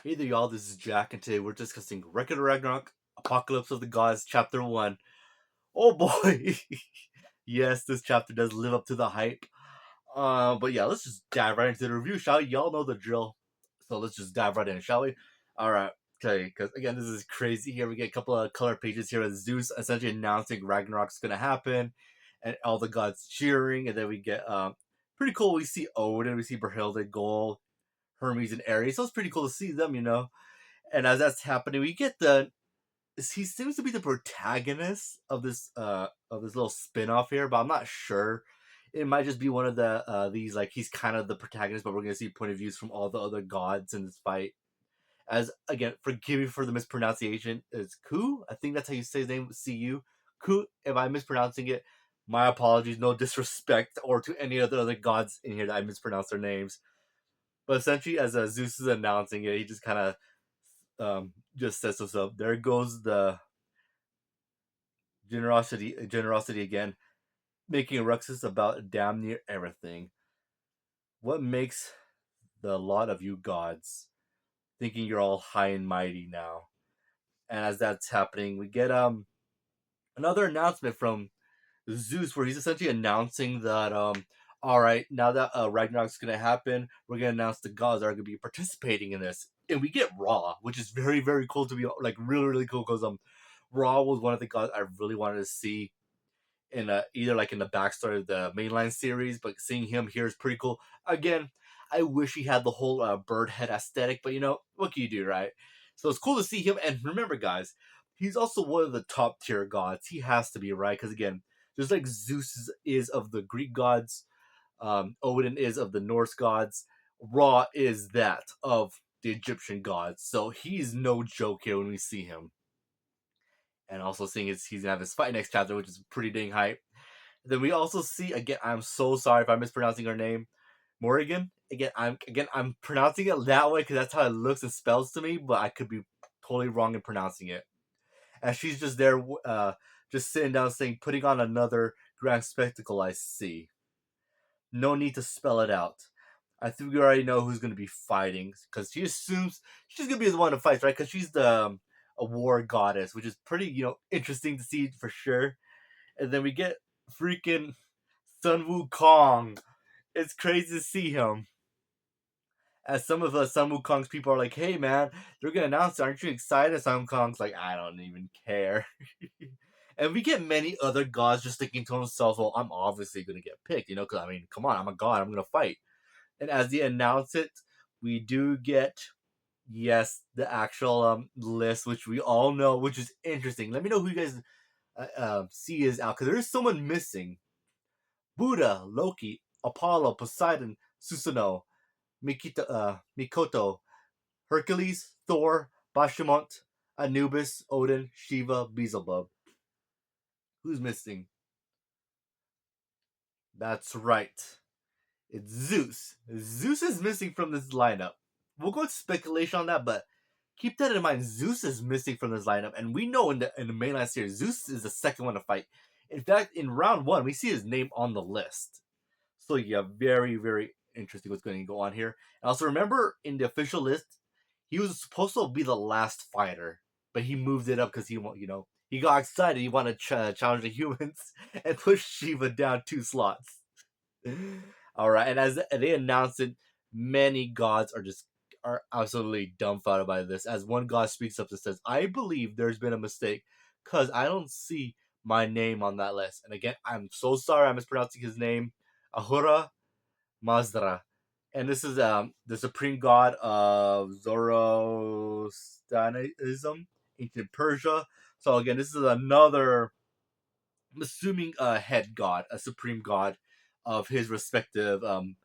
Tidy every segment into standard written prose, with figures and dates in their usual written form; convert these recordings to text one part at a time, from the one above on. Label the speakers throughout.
Speaker 1: Hey there, y'all. This is Jack, and today we're discussing Record of Ragnarok, Apocalypse of the Gods, Chapter 1. Oh boy! Yes, this chapter does live up to the hype. But yeah, let's just dive right into the review, shall we? Y'all know the drill. So let's just dive right in, shall we? Alright, okay, because again, this is crazy. Here we get a couple of color pages here with Zeus essentially announcing Ragnarok's gonna happen, and all the gods cheering, and then we get, pretty cool. We see Odin, we see Brunhilde, Gold, Hermes, and Ares. So it's pretty cool to see them, you know. And as that's happening, we get he seems to be the protagonist of this little spin-off here, but I'm not sure. It might just be one of the these, like, he's kind of the protagonist, but we're gonna see point of views from all the other gods in this fight. As again, forgive me for the mispronunciation. It's Ku. I think that's how you say his name. Cu. Ku. If I'm mispronouncing it, my apologies. No disrespect or to any of the other gods in here that I mispronounced their names. But essentially, as Zeus is announcing it, he just kind of just says so. There goes the generosity again, making a ruckus about damn near everything. What makes the lot of you gods thinking you're all high and mighty now? And as that's happening, we get another announcement from Zeus, where he's essentially announcing that all right, now that Ragnarok's gonna happen, we're gonna announce the gods are gonna be participating in this, and we get Ra, which is very cool to be, like, really cool, because Ra was one of the gods I really wanted to see in either like in the backstory of the mainline series, but seeing him here is pretty cool. Again, I wish he had the whole bird head aesthetic, but you know what can you do, right? So it's cool to see him, and remember, guys, he's also one of the top tier gods. He has to be, right, because again, just like Zeus is of the Greek gods, Odin is of the Norse gods, Ra is that of the Egyptian gods. So he's no joke here when we see him. And also seeing he's gonna have his fight next chapter, which is pretty dang hype. Then we also see, again, I'm so sorry if I'm mispronouncing her name, Morrigan. I'm pronouncing it that way because that's how it looks and spells to me, but I could be totally wrong in pronouncing it. And she's just there, just sitting down, saying, "Putting on another grand spectacle, I see. No need to spell it out. I think we already know who's going to be fighting, because she assumes she's going to be the one to fight, right? Because she's the a war goddess, which is pretty, interesting to see for sure. And then we get freaking Sun Wukong. It's crazy to see him. As some of us Sun Wukong's people are like, "Hey man, they're gonna announce it. Aren't you excited?" Sun Wukong's like, "I don't even care." And we get many other gods just thinking to themselves, "Well, I'm obviously gonna get picked, because I mean, come on, I'm a god. I'm gonna fight." And as they announce it, we do get, yes, the actual list, which we all know, which is interesting. Let me know who you guys see is out, because there is someone missing. Buddha, Loki, Apollo, Poseidon, Susanoo, Mikoto, Hercules, Thor, Bashemont, Anubis, Odin, Shiva, Beelzebub. Who's missing? That's right. It's Zeus. Zeus is missing from this lineup. We'll go into speculation on that, but keep that in mind. Zeus is missing from this lineup, and we know in the mainline series, Zeus is the second one to fight. In fact, in round one, we see his name on the list. So yeah, very interesting what's going to go on here. And also remember, in the official list, he was supposed to be the last fighter, but he moved it up because he got excited. He wanted to challenge the humans and push Shiva down 2 slots. All right, and as they announced it, many gods are absolutely dumbfounded by this. As one god speaks up and says, "I believe there's been a mistake, because I don't see my name on that list." And again, I'm so sorry I'm mispronouncing his name. Ahura Mazda. And this is the supreme god of Zoroastrianism, ancient Persia. So again, this is another, I'm assuming, a head god, a supreme god of his respective I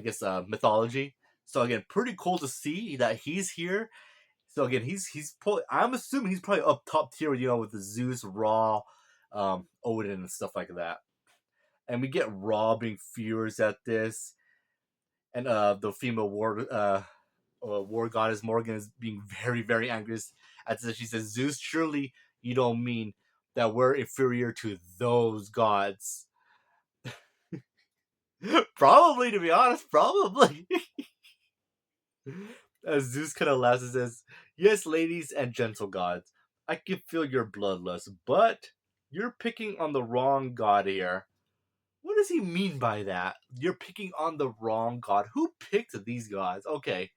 Speaker 1: guess mythology. So again, pretty cool to see that he's here. So again, I'm assuming he's probably up top tier, with the Zeus, Ra, Odin, and stuff like that. And we get Ra being furious at this, and the female war goddess Morgan is being very angry at this. She says, "Zeus, surely you don't mean that we're inferior to those gods?" Probably, to be honest, probably. As Zeus kind of laughs and says, "Yes, ladies and gentle gods, I can feel your bloodlust, but you're picking on the wrong god here." What does he mean by that? You're picking on the wrong god. Who picked these gods? Okay,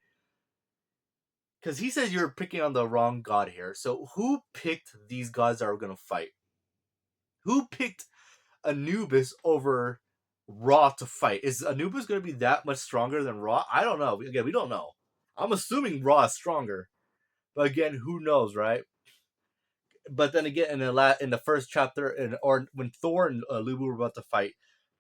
Speaker 1: because he says you're picking on the wrong god here. So who picked these gods that are going to fight? Who picked Anubis over Ra to fight? Is Anubis going to be that much stronger than Ra? I don't know. Again, we don't know. I'm assuming Ra is stronger, but again, who knows, right? But then again, in the first chapter, or when Thor and Lubu were about to fight,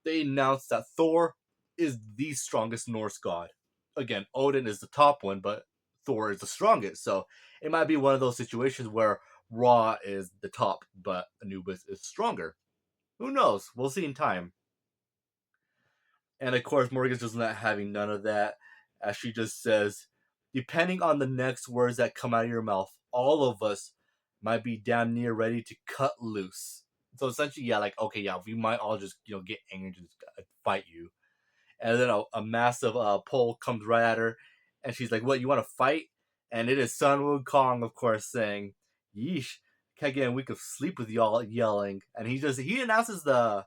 Speaker 1: they announced that Thor is the strongest Norse god. Again, Odin is the top one, but Thor is the strongest. So it might be one of those situations where Ra is the top, but Anubis is stronger. Who knows? We'll see in time. And of course, Morgan's just not having none of that, as she just says, depending on the next words that come out of your mouth, all of us might be damn near ready to cut loose. So essentially, yeah, like, okay, yeah, we might all just, get angry and just fight you. And then a massive pole comes right at her, and she's like, "What, you want to fight?" And it is Sun Wukong, of course, saying, "Yeesh, can't get a week of sleep with y'all yelling." And he announces the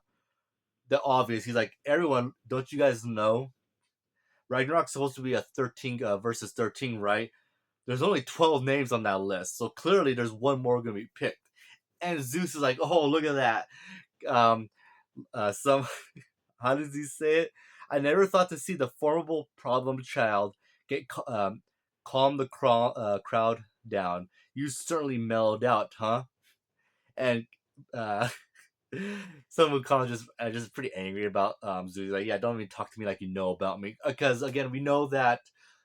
Speaker 1: obvious. He's like, "Everyone, don't you guys know Ragnarok's supposed to be a 13 versus 13, right? There's only 12 names on that list, so clearly there's one more going to be picked." And Zeus is like, "Oh, look at that." Um, some How does he say it? "I never thought to see the formidable problem child get calm the crowd down. You certainly mellowed out, huh?" And uh, Sun Wukong just pretty angry about Zeus. Like, yeah, don't even talk to me like you know about me. Because again, we know that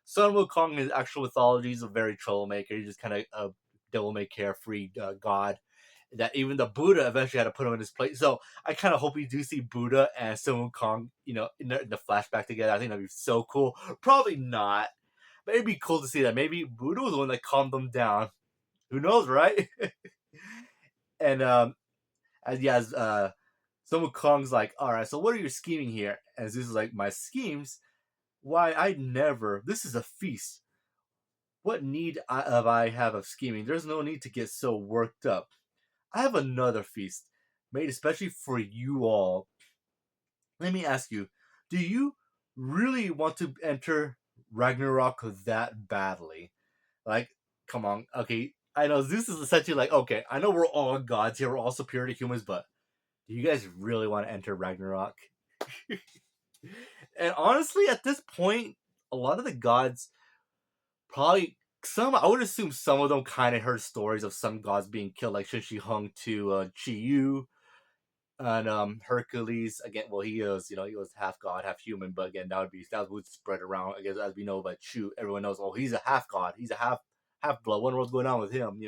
Speaker 1: Sun Wukong in actual mythology is a very troublemaker. He's just kind of a devil may care free god. That even the Buddha eventually had to put him in his place. So I kind of hope we do see Buddha and Sun Wukong, in the flashback together. I think that'd be so cool. Probably not, but it'd be cool to see that. Maybe Buddha was the one that calmed them down. Who knows, right? And as Sun Wukong's like, "All right, so what are you scheming here?" And Zeus is like, "My schemes? Why, I never. This is a feast. What need I have of scheming? There's no need to get so worked up. I have another feast made especially for you all. Let me ask you, do you really want to enter Ragnarok that badly? Like, come on. Okay, I know Zeus is essentially like, okay, I know we're all gods here, we're all superior to humans, but do you guys really want to enter Ragnarok?" And honestly, at this point, a lot of the gods probably I would assume some of them kind of heard stories of some gods being killed, like Shin Hung to Ch.1 and Hercules. Again, well, he was half god, half human, but again, that would spread around. I guess as we know about Chu, everyone knows, oh, he's a half god, he's a half blood. Wonder what's going on with him.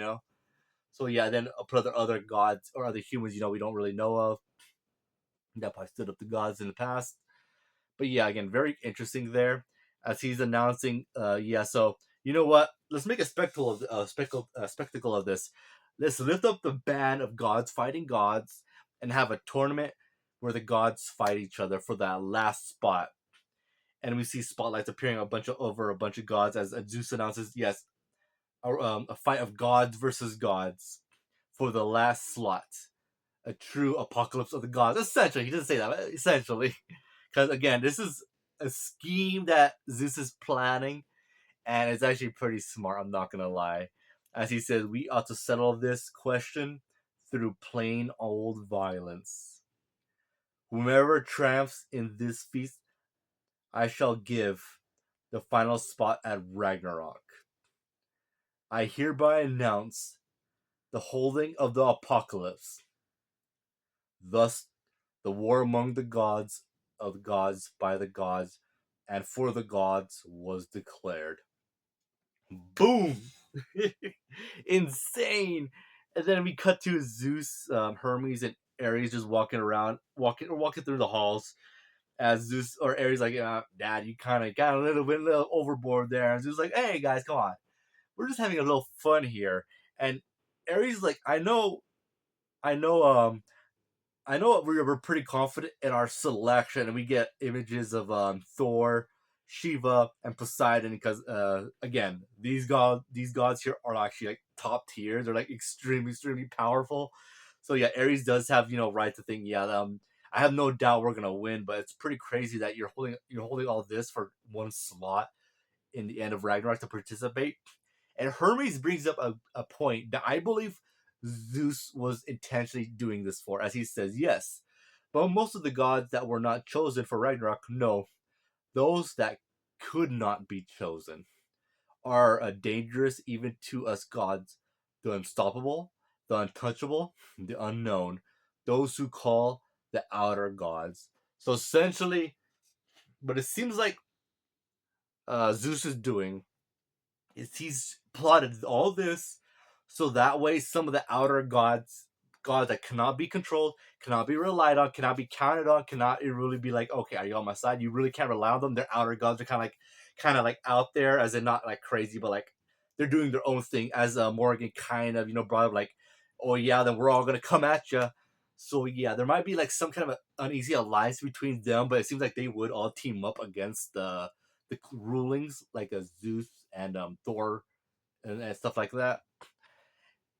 Speaker 1: So yeah, then other gods or other humans, we don't really know of that probably stood up to gods in the past. But yeah, again, very interesting there as he's announcing. Yeah, so you know what? Let's make a spectacle of this. Let's lift up the ban of gods fighting gods and have a tournament where the gods fight each other for that last spot. And we see spotlights appearing over a bunch of gods as Zeus announces, yes, a fight of gods versus gods for the last slot. A true apocalypse of the gods. Essentially, he doesn't say that, but essentially. Because again, this is a scheme that Zeus is planning, and it's actually pretty smart, I'm not gonna lie. As he says, we ought to settle this question through plain old violence. Whomever triumphs in this feast, I shall give the final spot at Ragnarok. I hereby announce the holding of the apocalypse. Thus, the war among the gods of the gods by the gods and for the gods was declared. Boom! Insane! And then we cut to Zeus, Hermes, and Ares just walking through the halls. As Zeus or Ares like, Dad, you kind of got a little overboard there. And Zeus like, "Hey guys, come on, we're just having a little fun here." And Ares is like, I know, I know we're pretty confident in our selection, and we get images of Thor Shiva, and Poseidon, because again, these gods here are actually like top tier. They're like extremely powerful. So yeah, Ares does have right to think, yeah, I have no doubt we're gonna win, but it's pretty crazy that you're holding all this for one slot in the end of Ragnarok to participate. And Hermes brings up a point that I believe Zeus was intentionally doing this for, as he says, yes. But most of the gods that were not chosen for Ragnarok, no, those that could not be chosen are dangerous even to us gods. The unstoppable, the untouchable, the unknown, those who call the outer gods. So essentially, what it seems like Zeus is doing is he's plotted all this so that way some of the outer gods that cannot be controlled, cannot be relied on, cannot be counted on, cannot really be like, okay, are you on my side? You really can't rely on them. Their outer gods are kind of like out there, as in not like crazy, but like they're doing their own thing. As Morgan kind of brought up, like, oh yeah, then we're all gonna come at you. So yeah, there might be like some kind of uneasy alliance between them, but it seems like they would all team up against the rulings like Zeus and Thor and stuff like that.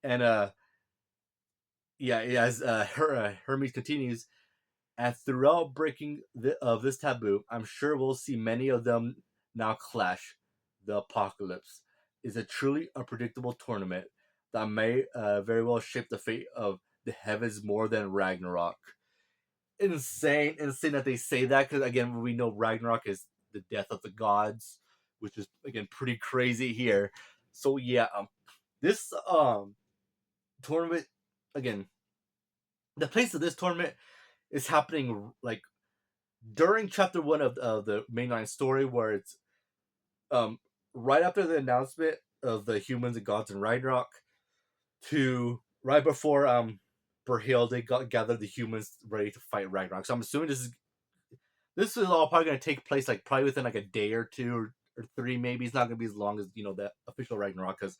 Speaker 1: And yeah, as Hermes continues, and throughout breaking of this taboo, I'm sure we'll see many of them now clash. The apocalypse is a truly unpredictable tournament that may very well shape the fate of the heavens more than Ragnarok. Insane that they say that, because again, we know Ragnarok is the death of the gods, which is again pretty crazy here. So yeah, this tournament, again, the place of this tournament is happening like during chapter 1 of the mainline story, where it's um right after the announcement of the humans and gods in Ragnarok, to right before Berhilde gathered the humans ready to fight Ragnarok. So I'm assuming this is all probably going to take place like probably within like a day or two or three, maybe. It's not going to be as long as the official Ragnarok, because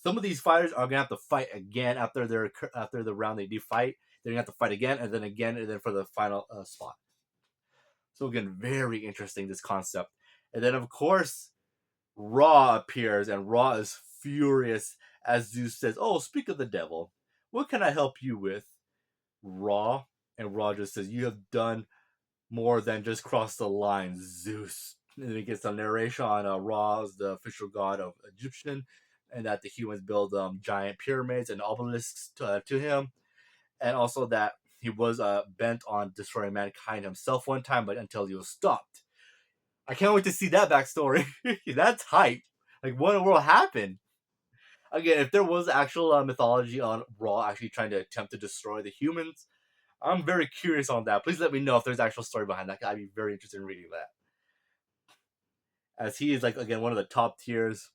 Speaker 1: some of these fighters are going to have to fight again after the round they do fight. They're going to have to fight again, and then for the final spot. So again, very interesting, this concept. And then of course Ra appears, and Ra is furious as Zeus says, "Oh, speak of the devil, what can I help you with, Ra?" And Ra just says, "You have done more than just cross the line, Zeus." And then he gets some narration on Ra is the official god of Egyptian, and that the humans build giant pyramids and obelisks to him, and also that he was bent on destroying mankind himself one time, but until he was stopped. I can't wait to see that backstory. That's hype. Like, what in the world happened? Again, if there was actual mythology on Ra actually trying to attempt to destroy the humans, I'm very curious on that. Please let me know if there's actual story behind that. I'd be very interested in reading that. As he is like again one of the top tiers,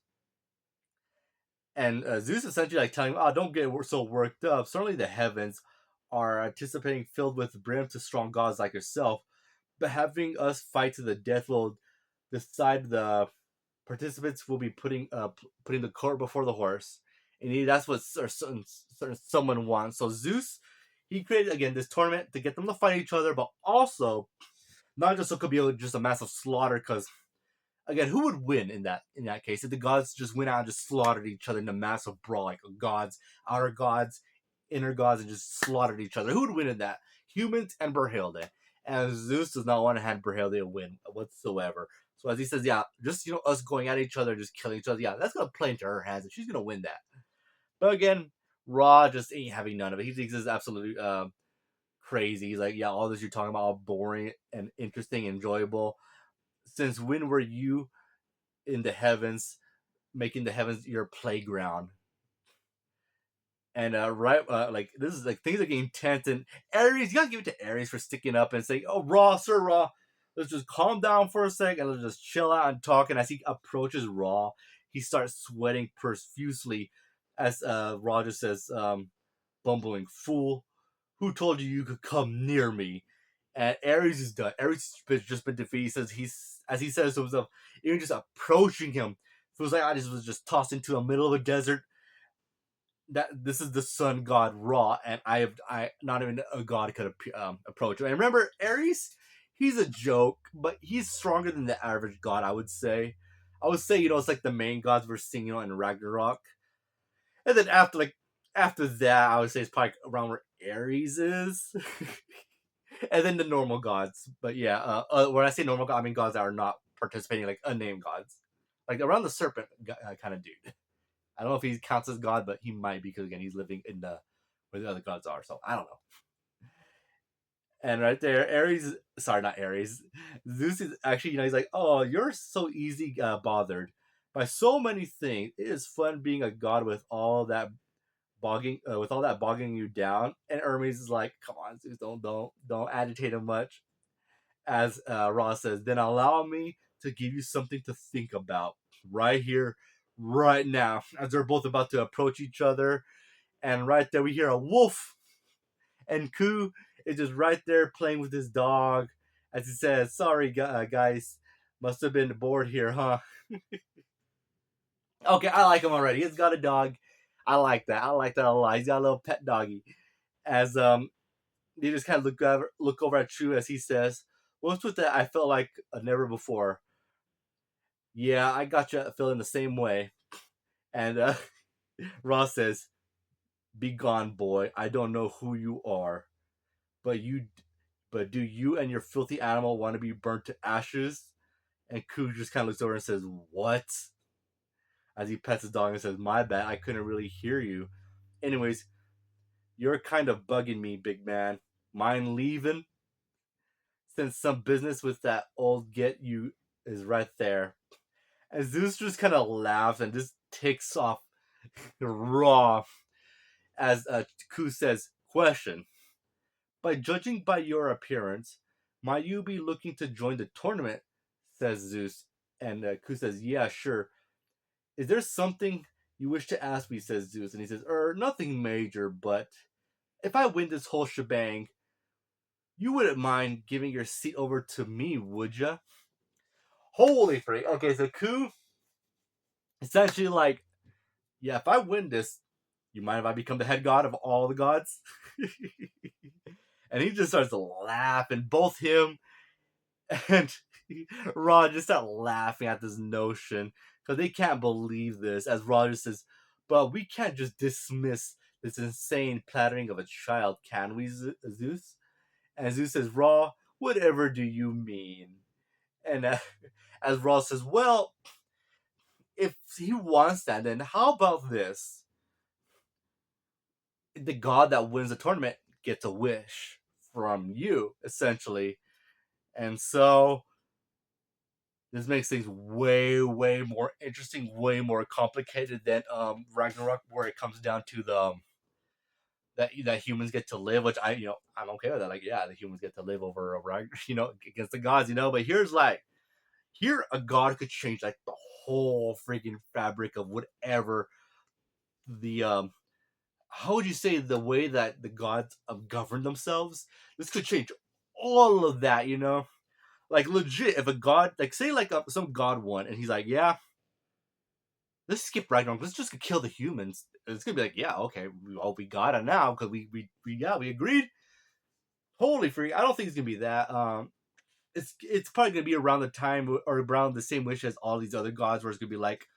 Speaker 1: and Zeus essentially like telling him, "Oh, don't get so worked up. Certainly the heavens are anticipating filled with brim to strong gods like yourself, but having us fight to the death will decide the participants will be putting the cart before the horse, and that's what someone wants." So Zeus, he created again this tournament to get them to fight each other, but also not just so it could be just a massive slaughter. Because again, who would win in that case if the gods just went out and just slaughtered each other in a massive brawl, like gods, outer gods, inner gods, and just slaughtered each other? Who would win in that? Humans and Berhilde. And Zeus does not want to hand Berhilde a win whatsoever. So as he says, yeah, just us going at each other, just killing each other, yeah, that's gonna play into her hands, and she's gonna win that. But again, Ra just ain't having none of it. He thinks it's absolutely crazy. He's like, yeah, all this you're talking about, all boring and interesting, enjoyable. Since when were you in the heavens, making the heavens your playground? And like this is like things are getting tense, and Ares, you gotta give it to Ares for sticking up and saying, "Oh, Ra, Sir Ra, let's just calm down for a sec and let's just chill out and talk." And as he approaches Ra, he starts sweating profusely as Ra just says, "Bumbling fool, who told you could come near me?" And Ares is done. Ares has just been defeated. He says as he says to himself, even just approaching him feels like I just was just tossed into the middle of a desert. That this is the sun god Ra, and I not even a god could approach him. And remember, Ares, he's a joke, but he's stronger than the average god, I would say. I would say, it's like the main gods we're seeing, in Ragnarok. And then after that, I would say it's probably around where Ares is. And then the normal gods. But yeah, when I say normal god, I mean gods that are not participating, like unnamed gods. Like around the serpent kind of dude. I don't know if he counts as god, but he might because again he's living in the where the other gods are. So I don't know. And right there, Ares, sorry, not Ares. Zeus is actually, he's like, oh, you're so easy bothered by so many things. It is fun being a god with all that bogging you down. And Hermes is like, come on, Zeus, don't agitate him much. As Ross says, then allow me to give you something to think about right here, right now. As they're both about to approach each other, and right there we hear a wolf, and Cú is just right there playing with his dog, as he says, "Sorry, guys, must have been bored here, huh?" Okay, I like him already. He's got a dog. I like that. I like that a lot. He's got a little pet doggy. As they just kind of look over at Chu as he says, "What's with that? I felt like never before." Yeah, I got you feeling the same way. And Ross says, "Be gone, boy. I don't know who you are, but do you and your filthy animal want to be burnt to ashes?" And Koo just kind of looks over and says, "What?" As he pets his dog and says, "My bad. I couldn't really hear you. Anyways, you're kind of bugging me, big man. Mind leaving? Since some business with that old get you is right there." And Zeus just kind of laughs and just takes off raw as Ku says, "Question. By judging by your appearance, might you be looking to join the tournament?" says Zeus. And Ku says, "Yeah, sure. Is there something you wish to ask me?" says Zeus. And he says, nothing major, but if I win this whole shebang, you wouldn't mind giving your seat over to me, would ya? Holy freak. Okay, so Ku essentially like, yeah, if I win this, you mind if I become the head god of all the gods? And he just starts to laugh, and both him and Rod just start laughing at this notion because they can't believe this. As Roger says, "But we can't just dismiss this insane plattering of a child, can we, Zeus?" And Zeus says, "Raw, whatever do you mean?" And as Raw says, "Well, if he wants that, then how about this? The god that wins the tournament gets a wish from you, essentially." And so this makes things way, way more interesting, way more complicated than Ragnarok, where it comes down to the that humans get to live, which I'm okay with that. Like, yeah, the humans get to live over against the gods, But here a god could change like the whole freaking fabric of whatever the how would you say the way that the gods govern themselves. This could change all of that. Like legit, if a god, like say like some god won, and he's like, yeah, let's skip Ragnarok. Let's just kill the humans. It's gonna be like, yeah, okay, we got it now because we agreed. Holy freak! I don't think it's gonna be that. It's probably gonna be around the time or around the same wish as all these other gods, where it's gonna be like,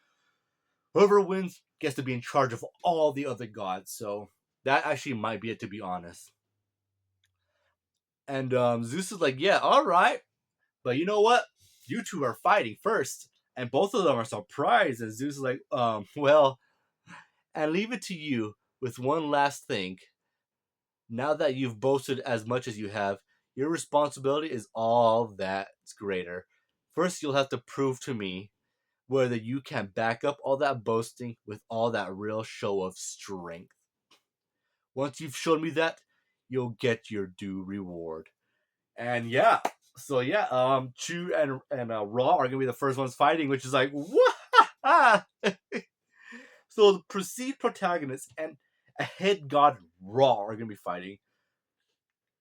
Speaker 1: whoever wins gets to be in charge of all the other gods. So that actually might be it, to be honest. And Zeus is like, yeah, all right, but you know what? You two are fighting first, and both of them are surprised. And Zeus is like, well, and leave it to you with one last thing. Now that you've boasted as much as you have, your responsibility is all that's greater. First, you'll have to prove to me whether you can back up all that boasting with all that real show of strength. Once you've shown me that, you'll get your due reward. And yeah, so yeah, Chu and Raw are gonna be the first ones fighting, which is like what? So the perceived protagonist and a head god Raw are gonna be fighting.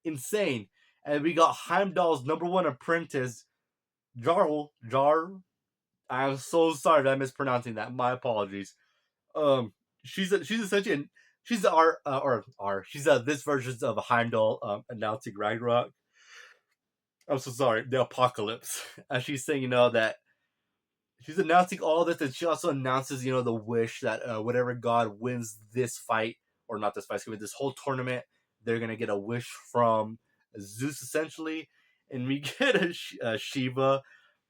Speaker 1: Insane. And we got Heimdall's number one apprentice, Jar. I'm so sorry that I'm mispronouncing that. My apologies. She's essentially she's our she's this version of Heimdall announcing Ragnarok. I'm so sorry, the apocalypse. And she's saying, that she's announcing all this, and she also announces, the wish that whatever god wins this fight, or not this fight, excuse me, this whole tournament, they're gonna get a wish from Zeus, essentially. And we get a Shiva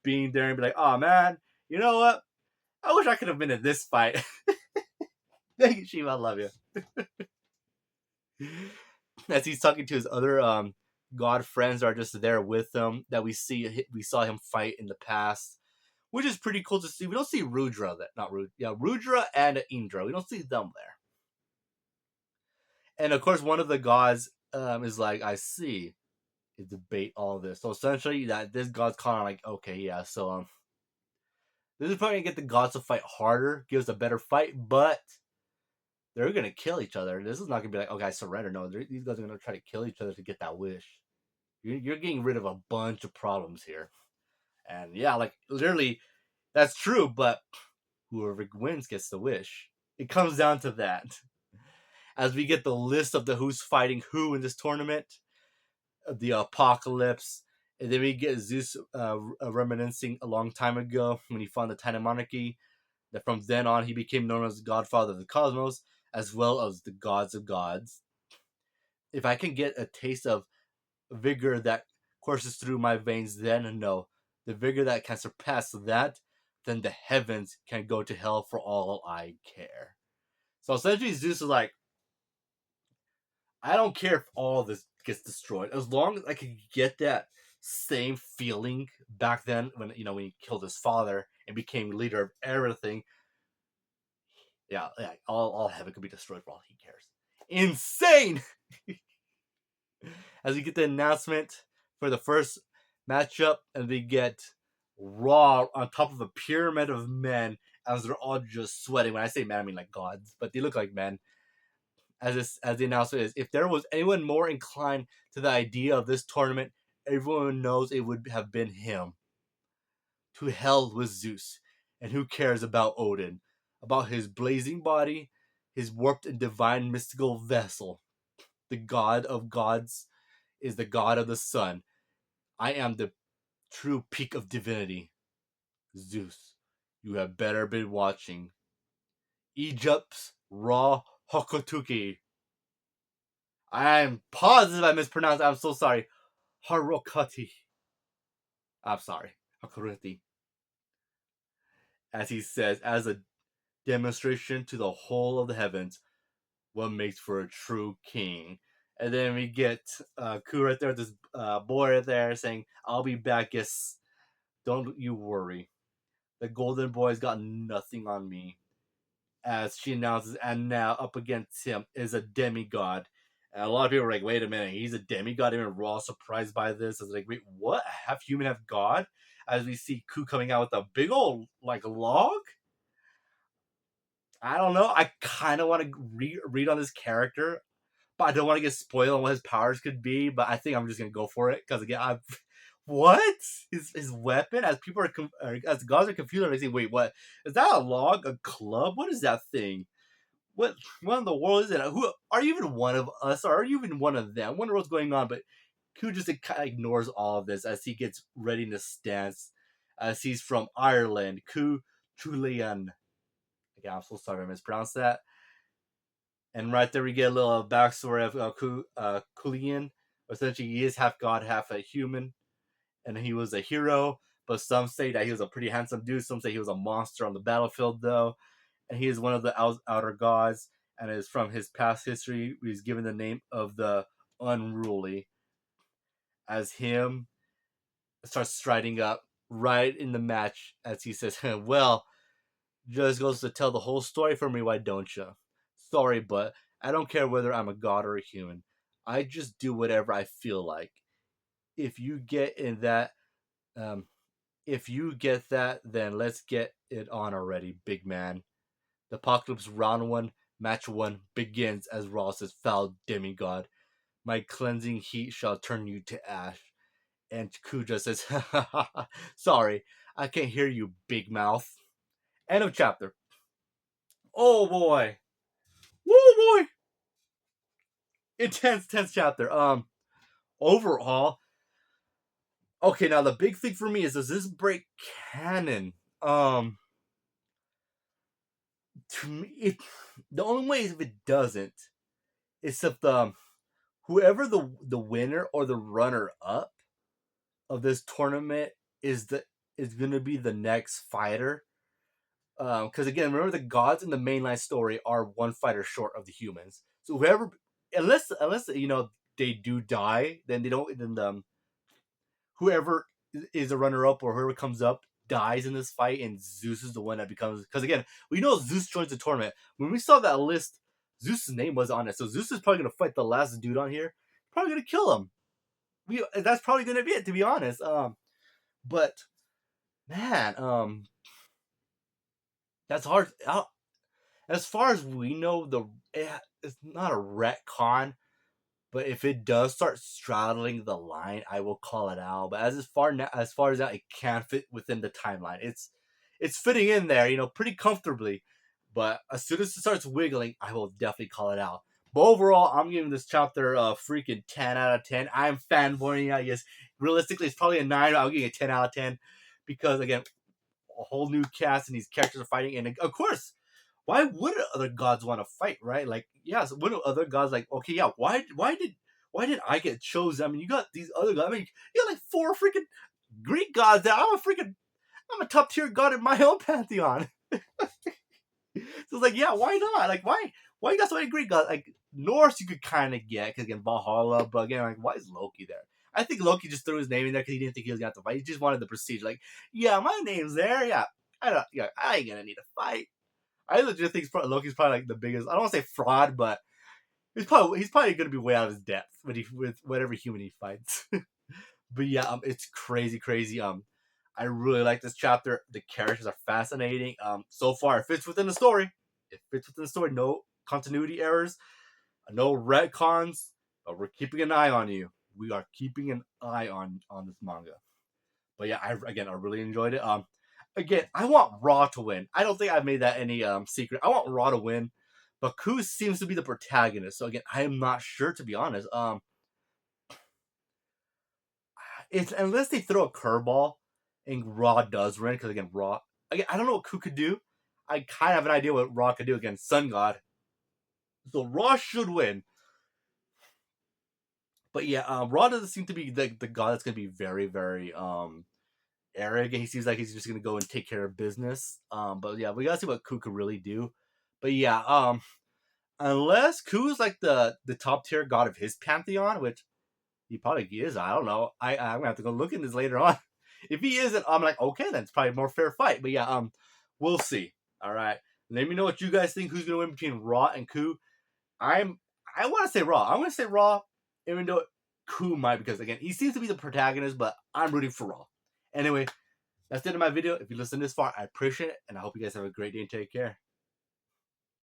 Speaker 1: being there and be like, "Oh man, you know what? I wish I could have been in this fight." Thank you, Shiva. I love you. As he's talking to his other god friends that are just there with him, that we saw him fight in the past, which is pretty cool to see. We don't see Rudra, that not Rudra, yeah, Rudra and Indra. We don't see them there. And of course, one of the gods is like, "I see, you debate all this." So essentially, that this god's kind of like, "Okay, yeah, so this is probably gonna get the gods to fight harder, give us a better fight, but they're gonna kill each other. This is not gonna be like, okay, I surrender." No, these guys are gonna try to kill each other to get that wish. You're getting rid of a bunch of problems here. And yeah, like literally, that's true. But whoever wins gets the wish. It comes down to that. As we get the list of the who's fighting who in this tournament, the apocalypse, and then we get Zeus reminiscing a long time ago when he found the Titan monarchy. That from then on he became known as the Godfather of the Cosmos, as well as the gods of gods. If I can get a taste of vigor that courses through my veins, then no. The vigor that can surpass that, then the heavens can go to hell for all I care. So essentially, Zeus is like, I don't care if all this gets destroyed, as long as I can get that same feeling back then when when he killed his father and became leader of everything. Yeah, all heaven could be destroyed for all he cares. Insane. As we get the announcement for the first matchup, and we get Raw on top of a pyramid of men as they're all just sweating. When I say men, I mean like gods, but they look like men. As the announcement is, if there was anyone more inclined to the idea of this tournament, everyone knows it would have been him. To hell with Zeus, and who cares about Odin, about his blazing body, his warped and divine mystical vessel. The god of gods is the god of the sun. I am the true peak of divinity. Zeus, you have better been watching. Egypt's Ra Hokotuki. I'm positive I mispronounced. I'm so sorry. Harokati. I'm sorry. Hakuruti. As he says, as a demonstration to the whole of the heavens, what makes for a true king. And then we get Ku right there, this boy right there saying, "I'll be back, yes. Don't you worry. The golden boy's got nothing on me." As she announces, and now up against him is a demigod. And a lot of people are like, "Wait a minute, he's a demigod." Even Raw surprised by this. It's like, wait, what? Half human, half god? As we see Ku coming out with a big old like log. I don't know. I kind of want to read on this character, but I don't want to get spoiled on what his powers could be. But I think I'm just gonna go for it because again, what his weapon? As people as the gods are confused, they say, "Wait, what is that? A log? A club? What is that thing? What in the world is it? Who are you even one of us? Or are you even one of them? I wonder what's going on." But Ku just kind of ignores all of this as he gets ready in his stance. As he's from Ireland, Cú Chulainn. Again, I'm so sorry I mispronounced that. And right there, we get a little backstory of Chulainn. Essentially, he is half god, half a human, and he was a hero. But some say that he was a pretty handsome dude. Some say he was a monster on the battlefield, though. And he is one of the outer gods, and is from his past history. He's given the name of the Unruly. As him starts striding up right in the match, as he says, "Well, just goes to tell the whole story for me, why don't you? Sorry, but I don't care whether I'm a god or a human. I just do whatever I feel like. If you get in that, um, if you get that, then let's get it on already, big man." The Apocalypse Round 1, Match 1 begins as Raw says, "Foul demigod, my cleansing heat shall turn you to ash." And Kuja says, "Sorry, I can't hear you, big mouth." End of chapter. Oh boy. Woo boy. Intense, tense chapter. Overall, Okay, now the big thing for me is, does this break canon? To me, the only way if it doesn't is if whoever the winner or the runner up of this tournament is gonna be the next fighter. Because again, remember the gods in the mainline story are one fighter short of the humans. So whoever, unless they do die, then they don't. Then whoever is a runner up or whoever comes up dies in this fight, and Zeus is the one that becomes. Because again, we know Zeus joins the tournament. When we saw that list, Zeus's name was on it, so Zeus is probably gonna fight the last dude on here. Probably gonna kill him. That's probably gonna be it, to be honest. But man, that's hard. As far as we know, it's not a retcon. But if it does start straddling the line, I will call it out. But as far as that, it can fit within the timeline. It's fitting in there, pretty comfortably. But as soon as it starts wiggling, I will definitely call it out. But overall, I'm giving this chapter a freaking 10 out of 10. I'm fanboying. I guess realistically, it's probably a 9. I'll give it a 10 out of 10 because again, a whole new cast and these characters are fighting, and of course, why would other gods want to fight, right? Like, yeah, so what do other gods like? Okay, yeah, why did I get chosen? I mean, you got these other gods. I mean, you got like 4 freaking Greek gods that I'm a top tier god in my own pantheon. So it's like, yeah, why not? Like, why you got so many Greek gods? Like Norse, you could kind of get because again Valhalla, but again, like, why is Loki there? I think Loki just threw his name in there because he didn't think he was gonna have to fight. He just wanted the prestige. Like, yeah, my name's there. Yeah, I ain't gonna need to fight. I legit think Loki's probably like the biggest. I don't want to say fraud, but he's probably gonna be way out of his depth with whatever human he fights. But yeah, it's crazy, crazy. I really like this chapter. The characters are fascinating. So far it fits within the story. It fits within the story. No continuity errors, no retcons. But we're keeping an eye on you. We are keeping an eye on this manga. But yeah, I really enjoyed it. Again, I want Raw to win. I don't think I've made that any secret. I want Raw to win, but Cú seems to be the protagonist. So again, I am not sure, to be honest. It's unless they throw a curveball and Raw does win, because again, Raw. Again, I don't know what Cú could do. I kind of have an idea what Raw could do against Sun God. So Raw should win. But yeah, Raw doesn't seem to be the god that's gonna be very, very arrogant. He seems like he's just gonna go and take care of business. But yeah, we gotta see what Cú could really do. But yeah, unless Cú is like the top tier god of his pantheon, which he probably is. I don't know. I'm gonna have to go look in this later on. If he isn't, I'm like, okay, then it's probably a more fair fight. But yeah, we'll see. All right, let me know what you guys think. Who's gonna win between Raw and Cú? I want to say Raw. I'm gonna say Raw, even though Cú might, because again, he seems to be the protagonist, but I'm rooting for Raw. Anyway, that's the end of my video. If you listen this far, I appreciate it, and I hope you guys have a great day and take care.